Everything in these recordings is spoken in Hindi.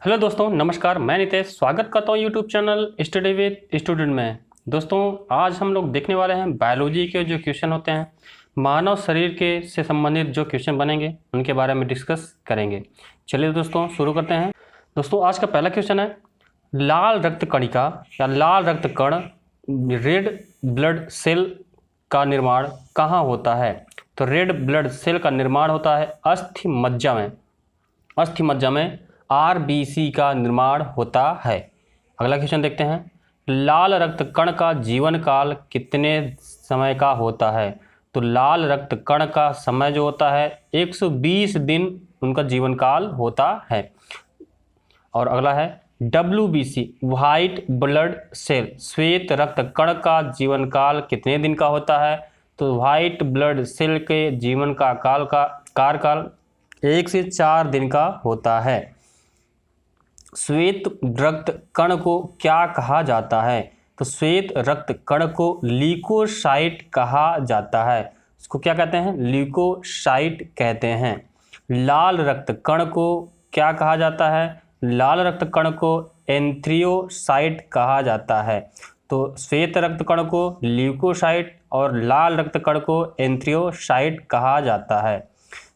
हेलो दोस्तों, नमस्कार। मैं नितेश स्वागत करता हूँ YouTube channel study with student में। दोस्तों, आज हम लोग देखने वाले हैं बायोलॉजी के जो क्वेश्चन होते हैं, मानव शरीर के से संबंधित जो क्वेश्चन बनेंगे उनके बारे में डिस्कस करेंगे। चलिए दोस्तों, शुरू करते हैं। दोस्तों, आज का पहला क्वेश्चन है, लाल रक्त कणिका या लाल रक्त कण रेड ब्लड सेल का निर्माण कहाँ होता है? तो रेड ब्लड सेल का निर्माण होता है अस्थि मज्जा में। अस्थि मज्जा में आरबीसी का निर्माण होता है। अगला क्वेश्चन देखते हैं, लाल रक्त कण का जीवन काल कितने समय का होता है? तो लाल रक्त कण का समय जो होता है 120 दिन उनका जीवन काल होता है। और अगला है WBC व्हाइट ब्लड सेल श्वेत रक्त कण का जीवन काल कितने दिन का होता है? तो व्हाइट ब्लड सेल के जीवन का कार्यकाल 1 से 4 दिन का होता है। श्वेत रक्त कण को क्या कहा जाता है? तो श्वेत रक्त कण को ल्यूकोसाइट कहा जाता है। इसको क्या कहते हैं? ल्यूकोसाइट कहते हैं। लाल रक्त कण को क्या कहा जाता है? लाल रक्त कण को एंथ्रियोसाइट कहा जाता है। तो श्वेत रक्त कण को ल्यूकोसाइट और लाल रक्त कण को एंथ्रियोसाइट कहा जाता है।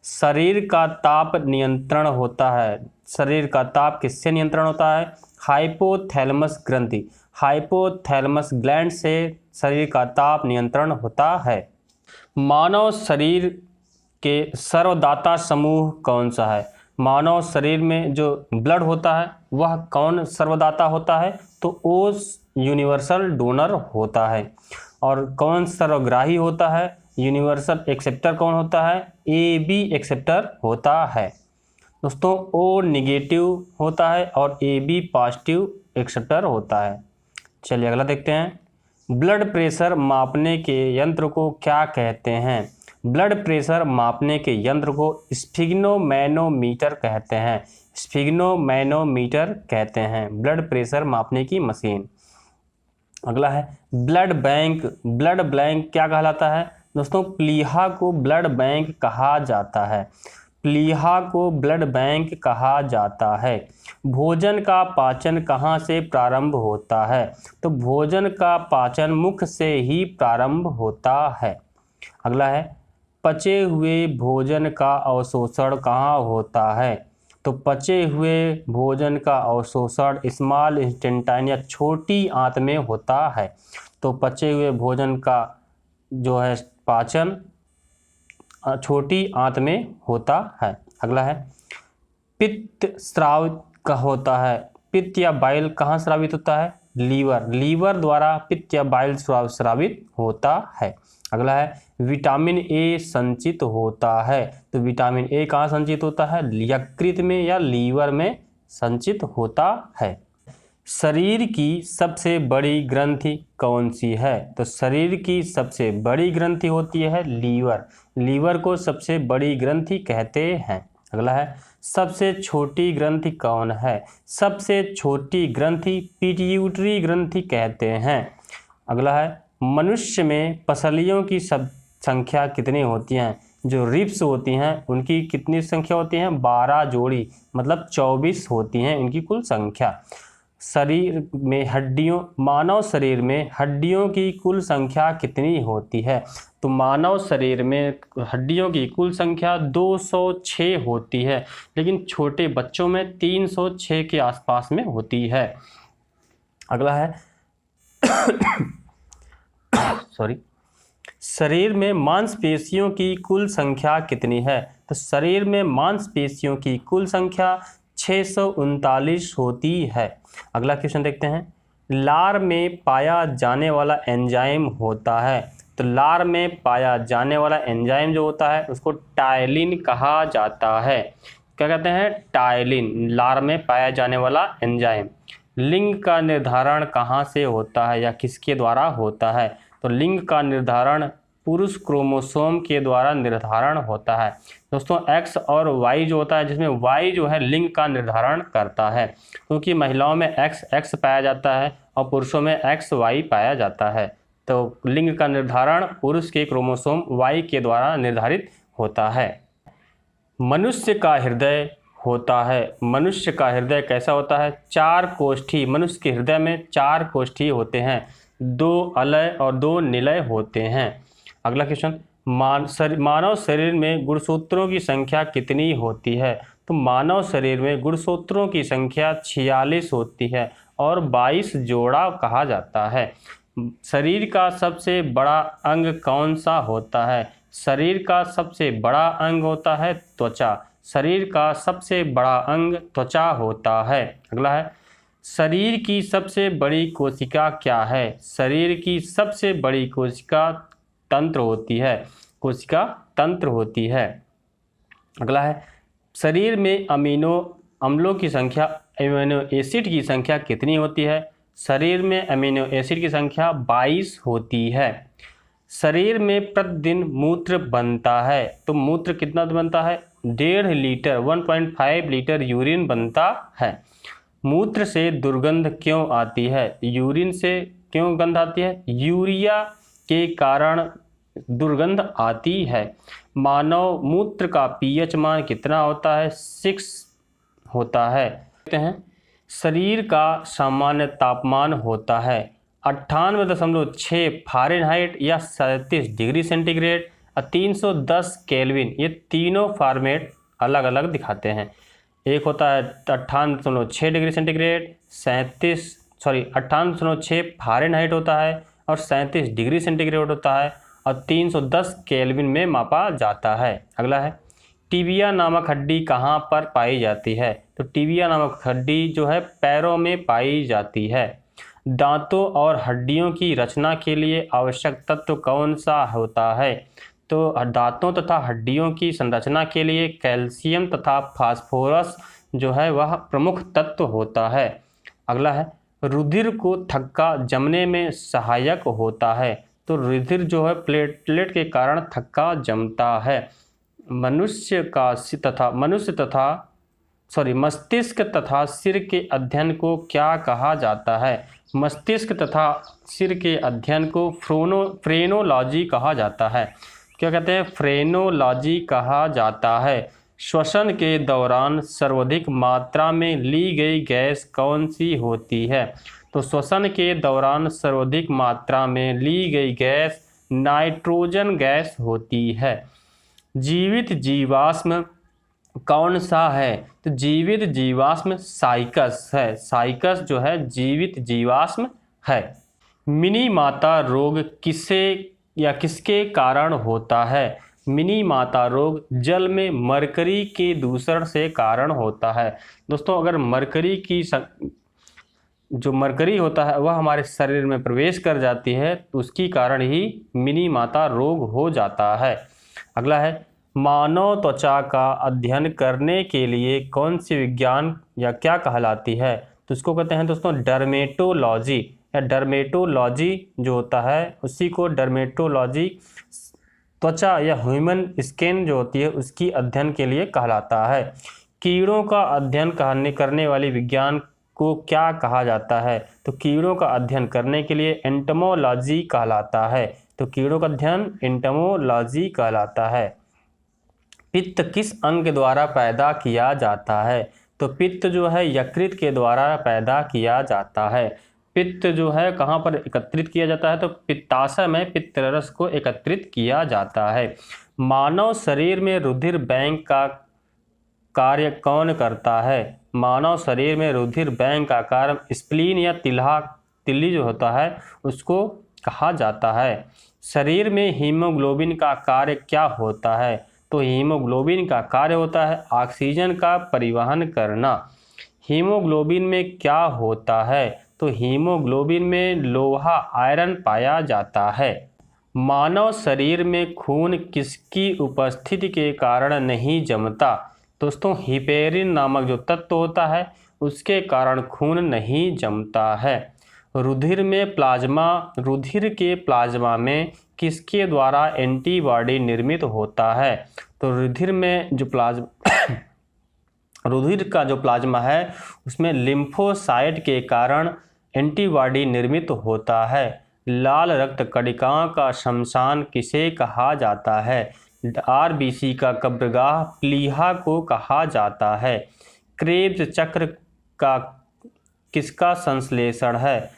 शरीर का ताप नियंत्रण होता है। शरीर का ताप किससे नियंत्रण होता है? हाइपोथैलेमस ग्रंथि, हाइपोथैलेमस ग्लैंड से शरीर का ताप नियंत्रण होता है। मानव शरीर के सर्वदाता समूह कौन सा है? मानव शरीर में जो ब्लड होता है वह कौन सर्वदाता होता है? तो ओ यूनिवर्सल डोनर होता है। और कौन सर्वग्राही होता है? यूनिवर्सल एक्सेप्टर कौन होता है? AB एक्सेप्टर होता है। दोस्तों, O निगेटिव होता है और AB पॉजिटिव एक्सेप्टर होता है। चलिए अगला देखते हैं, ब्लड प्रेशर मापने के यंत्र को क्या कहते हैं? ब्लड प्रेशर मापने के यंत्र को स्फिग्नोमैनोमीटर कहते हैं। स्फिग्नोमैनोमीटर कहते हैं ब्लड प्रेशर मापने की मशीन। अगला है ब्लड बैंक। ब्लड बैंक क्या कहलाता है? दोस्तों, प्लीहा को ब्लड बैंक कहा जाता है। प्लीहा को ब्लड बैंक कहा जाता है। भोजन का पाचन कहाँ से प्रारंभ होता है? तो भोजन का पाचन मुख से ही प्रारंभ होता है। अगला है, पचे हुए भोजन का अवशोषण कहाँ होता है? तो पचे हुए भोजन का अवशोषण स्मॉल इंटेस्टाइन या छोटी आंत में होता है। तो पचे हुए भोजन का जो है पाचन छोटी आंत में होता है। अगला है, पित्त स्रावित का होता है। पित्त या बाइल कहाँ स्रावित होता है? लीवर। लीवर द्वारा पित्त या बाइल स्रावित होता है। अगला है, विटामिन ए संचित होता है। तो विटामिन ए कहाँ संचित होता है? यकृत में या लीवर में संचित होता है। शरीर की सबसे बड़ी ग्रंथि कौन सी है? तो शरीर की सबसे बड़ी ग्रंथि होती है लीवर। लीवर को सबसे बड़ी ग्रंथि कहते हैं। अगला है, सबसे छोटी ग्रंथि कौन है? सबसे छोटी ग्रंथि पिट्यूटरी ग्रंथि कहते हैं। अगला है, मनुष्य में पसलियों की सब संख्या कितनी होती हैं? जो रिब्स होती हैं उनकी कितनी संख्या होती हैं? 12 जोड़ी, मतलब 24 होती हैं इनकी कुल संख्या। शरीर में हड्डियों, मानव शरीर में हड्डियों की कुल संख्या कितनी होती है? तो मानव शरीर में हड्डियों की कुल संख्या 206 होती है, लेकिन छोटे बच्चों में 306 के आसपास में होती है। अगला है सॉरी, शरीर में मांसपेशियों की कुल संख्या कितनी है? तो शरीर में मांसपेशियों की कुल संख्या 639 होती है। अगला क्वेश्चन देखते हैं, लार में पाया जाने वाला एंजाइम होता है। तो लार में पाया जाने वाला एंजाइम जो होता है उसको टायलिन कहा जाता है। क्या कहते हैं? टायलिन, लार में पाया जाने वाला एंजाइम। लिंग का निर्धारण कहाँ से होता है या किसके द्वारा होता है? तो लिंग का निर्धारण पुरुष क्रोमोसोम के द्वारा निर्धारण होता है। दोस्तों, X और Y जो होता है, जिसमें Y जो है लिंग का निर्धारण करता है, क्योंकि महिलाओं में XX पाया जाता है और पुरुषों में XY पाया जाता है। तो लिंग का निर्धारण पुरुष के क्रोमोसोम Y के द्वारा निर्धारित होता है। मनुष्य का हृदय होता है। मनुष्य का हृदय कैसा होता है? 4 कोष्ठी। मनुष्य के हृदय में 4 कोष्ठी होते हैं, 2 अलय और 2 निलय होते हैं। अगला क्वेश्चन, मानव शरीर में गुणसूत्रों की संख्या कितनी होती है? तो मानव शरीर में गुणसूत्रों की संख्या 46 होती है और 22 जोड़ा कहा जाता है। शरीर का सबसे बड़ा अंग कौन सा होता है? शरीर का सबसे बड़ा अंग होता है त्वचा। शरीर का सबसे बड़ा अंग त्वचा होता है। अगला है, शरीर की सबसे बड़ी कोशिका क्या है? शरीर की सबसे बड़ी कोशिका तंत्र होती है। कोशिका तंत्र होती है। अगला है, शरीर में अमीनो अम्लों की संख्या, अमीनो एसिड की संख्या कितनी होती है? शरीर में अमीनो एसिड की संख्या 22 होती है। शरीर में प्रतिदिन मूत्र बनता है, तो मूत्र कितना बनता है? 1.5 लीटर, 1.5 लीटर यूरिन बनता है। मूत्र से दुर्गंध क्यों आती है? यूरिन से क्यों गंध आती है? यूरिया के कारण दुर्गंध आती है। मानव मूत्र का पीएच मान कितना होता है? 6 होता है। कहते हैं शरीर का सामान्य तापमान होता है 98.6 फ़ारेनहाइट या 37 डिग्री सेंटीग्रेड और 310 केल्विन। ये तीनों फॉर्मेट अलग अलग दिखाते हैं। एक होता है 98.6 डिग्री सेंटीग्रेड, 98.6 फ़ारेनहाइट होता है और 37 डिग्री सेंटीग्रेड होता है और 310 केल्विन में मापा जाता है। अगला है, टिबिया नामक हड्डी कहाँ पर पाई जाती है? तो टिबिया नामक हड्डी जो है पैरों में पाई जाती है। दांतों और हड्डियों की रचना के लिए आवश्यक तत्व कौन सा होता है? तो दांतों तथा हड्डियों की संरचना के लिए कैल्शियम तथा फास्फोरस जो है वह प्रमुख तत्व होता है। अगला है, रुधिर को थक्का जमने में सहायक होता है। तो रुधिर जो है प्लेटलेट के कारण थक्का जमता है। मस्तिष्क तथा सिर के अध्ययन को क्या कहा जाता है? मस्तिष्क तथा सिर के अध्ययन को फ्रेनोलॉजी कहा जाता है। क्या कहते हैं? फ्रेनोलॉजी कहा जाता है। श्वसन के दौरान सर्वाधिक मात्रा में ली गई गैस कौन सी होती है? तो श्वसन के दौरान सर्वाधिक मात्रा में ली गई गैस नाइट्रोजन गैस होती है। जीवित जीवाश्म कौन सा है? तो जीवित जीवाश्म साइकस है। साइकस जो है जीवित जीवाश्म है। मिनी माता रोग किसे या किसके कारण होता है? मिनी माता रोग जल में मरकरी के दूषण से कारण होता है। दोस्तों, अगर मरकरी की जो मरकरी होता है वह हमारे शरीर में प्रवेश कर जाती है तो उसकी कारण ही मिनी माता रोग हो जाता है। अगला है, मानव त्वचा का अध्ययन करने के लिए कौन सी विज्ञान या क्या कहलाती है? तो इसको कहते हैं दोस्तों डर्मेटोलॉजी, या डर्मेटोलॉजी जो होता है उसी को डर्मेटोलॉजी त्वचा या ह्यूमन स्किन जो होती है उसकी अध्ययन के लिए कहलाता है। कीड़ों का अध्ययन करने वाली विज्ञान को क्या कहा जाता है? तो कीड़ों का अध्ययन करने के लिए एंटोमोलॉजी कहलाता है। तो कीड़ों का अध्ययन एंटोमोलॉजी कहलाता है। पित्त किस अंग द्वारा पैदा किया जाता है? तो पित्त जो है यकृत के द्वारा पैदा किया जाता है। पित्त जो है कहाँ पर एकत्रित किया जाता है? तो पित्ताशय में पित्तरस को एकत्रित किया जाता है। मानव शरीर में रुधिर बैंक का कार्य कौन करता है? मानव शरीर में रुधिर बैंक का कार्य स्प्लीन या तिल्ली जो होता है उसको कहा जाता है। शरीर में हीमोग्लोबिन का कार्य क्या होता है? तो हीमोग्लोबिन का कार्य होता है ऑक्सीजन का परिवहन करना। हीमोग्लोबिन में क्या होता है? तो हीमोग्लोबिन में लोहा आयरन पाया जाता है। मानव शरीर में खून किसकी उपस्थिति के कारण नहीं जमता? दोस्तों, हिपेरिन नामक जो तत्व होता है उसके कारण खून नहीं जमता है। रुधिर के प्लाज्मा में किसके द्वारा एंटीबॉडी निर्मित होता है? तो रुधिर का जो प्लाज्मा है उसमें लिम्फोसाइट के कारण एंटीबॉडी निर्मित होता है। लाल रक्त कणिकाओं का शमशान किसे कहा जाता है? आरबीसी का कब्रगाह प्लीहा को कहा जाता है। क्रेब्स चक्र का किसका संश्लेषण है?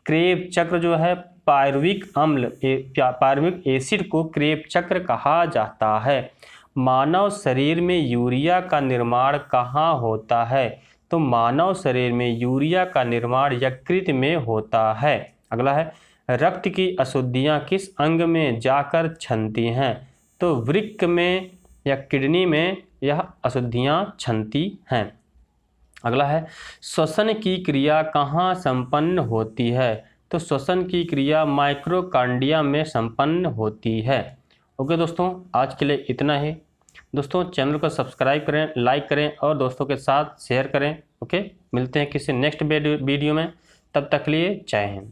क्रेब चक्र जो है पायरुविक एसिड को क्रेब चक्र कहा जाता है। मानव शरीर में यूरिया का निर्माण कहाँ होता है? तो मानव शरीर में यूरिया का निर्माण यकृत में होता है। अगला है, रक्त की अशुद्धियाँ किस अंग में जाकर छनती हैं? तो वृक्क में या किडनी में यह अशुद्धियाँ छनती हैं। अगला है, श्वसन की क्रिया कहाँ संपन्न होती है? तो श्वसन की क्रिया माइक्रोकांडिया में संपन्न होती है। ओके दोस्तों, आज के लिए इतना ही। दोस्तों चैनल को सब्सक्राइब करें, लाइक करें और दोस्तों के साथ शेयर करें। ओके, मिलते हैं किसी नेक्स्ट वीडियो में, तब तक के लिए जय हिंद।